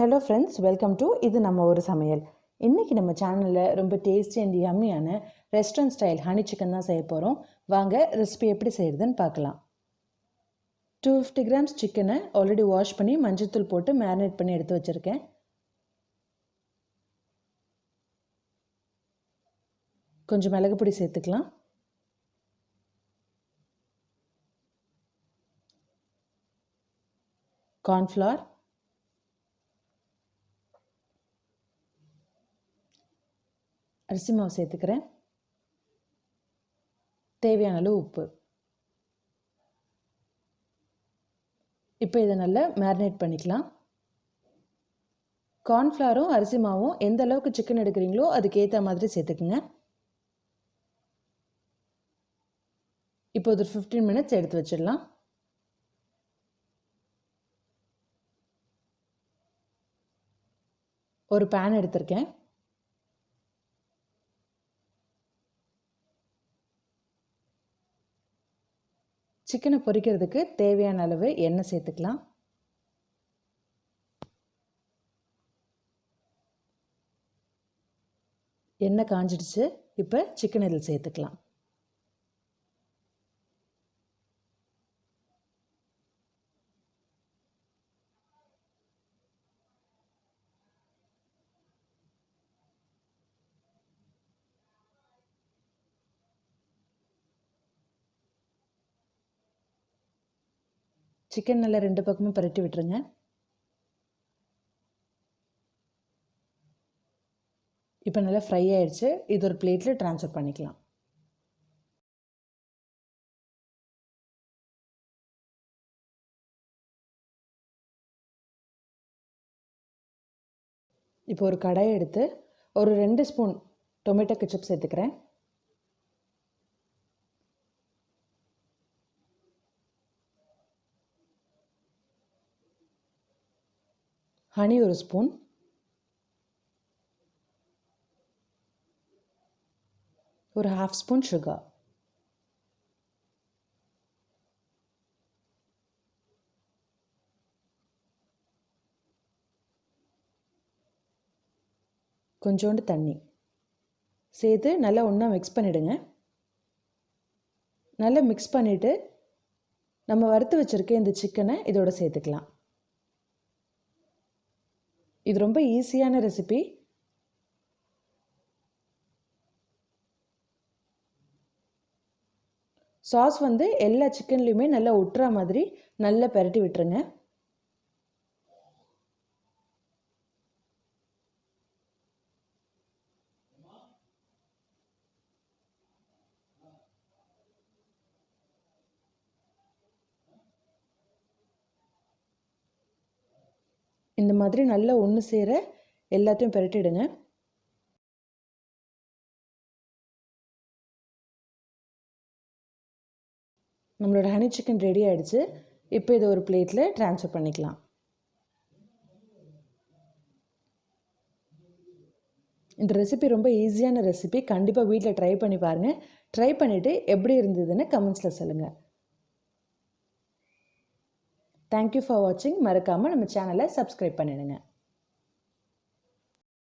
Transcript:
Hello friends, welcome to இது நம்ம ஒரு சமையல். இன்றைக்கி நம்ம சேனலில் ரொம்ப டேஸ்டி அண்ட் யம்மியான ரெஸ்டாரண்ட் ஸ்டைல் ஹனி சிக்கன் தான் செய்ய போகிறோம். வாங்க ரெசிபி எப்படி செய்கிறதுன்னு பார்க்கலாம். 250 கிராம்ஸ் சிக்கனை ஆல்ரெடி வாஷ் பண்ணி மஞ்சள்தூள் போட்டு மேரினேட் பண்ணி எடுத்து வச்சுருக்கேன். கொஞ்சம் மிளகு பொடி சேர்த்துக்கலாம். கார்ன்ஃப்ளவர், அரிசி மாவு சேர்த்துக்கிறேன். தேவையான அளவு உப்பு. இப்போ இதை நல்லா மேரினேட் பண்ணிக்கலாம். கார்ன்ஃப்ளவரும் அரிசி மாவும் எந்த அளவுக்கு சிக்கன் எடுக்கிறீங்களோ அதுக்கேற்ற மாதிரி சேர்த்துக்குங்க. இப்போ ஒரு 15 மினிட்ஸ் எடுத்து வச்சிடலாம். ஒரு பேன் எடுத்திருக்கேன். சிக்கனை பொரிக்கிறதுக்கு தேவையான அளவு எண்ணெய் சேர்த்துக்கலாம். எண்ணெய் காஞ்சிடுச்சு. இப்போ சிக்கன் இதில் சேர்த்துக்கலாம். சிக்கன் நல்லா 2 பக்கமும் பரட்டி விட்டுருங்க. இப்போ நல்லா ஃப்ரை ஆயிடுச்சு. இது ஒரு பிளேட்டில் ட்ரான்ஸ்ஃபர் பண்ணிக்கலாம். இப்போ ஒரு கடாயை எடுத்து ஒரு 2 ஸ்பூன் டொமேட்டோ கெச்சப் சேர்த்துக்கிறேன். ஹனி ஒரு ஸ்பூன், ஒரு 1/2 ஸ்பூன் சுகர், கொஞ்சோண்டு தண்ணி சேர்த்து நல்லா ஒன்றா மிக்ஸ் பண்ணிவிடுங்க. நல்லா மிக்ஸ் பண்ணிவிட்டு நம்ம வறுத்து வச்சுருக்க இந்த சிக்கனை இதோட சேர்த்துக்கலாம். இது ரொம்ப ஈஸியான ரெசிபி. சாஸ் எல்லா சிக்கன்லேயுமே நல்லா ஒட்டுற மாதிரி நல்லா பரட்டி விட்டுருங்க. இந்த மாதிரி நல்லா ஒன்று சேர எல்லாத்தையும் பரட்டிடுங்க. நம்மளோட ஹனி சிக்கன் ரெடி ஆகிடுச்சு. இப்போ இதை ஒரு பிளேட்டில் ட்ரான்ஸ்ஃபர் பண்ணிக்கலாம். இந்த ரெசிபி ரொம்ப ஈஸியான ரெசிபி. கண்டிப்பாக வீட்டில் ட்ரை பண்ணி பாருங்கள். ட்ரை பண்ணிவிட்டு எப்படி இருந்ததுன்னு கமெண்ட்ஸில் சொல்லுங்கள். தேங்க்யூ ஃபார் வாட்சிங். மறக்காமல் நம்ம சேனலை சப்ஸ்கிரைப் பண்ணிடுங்க.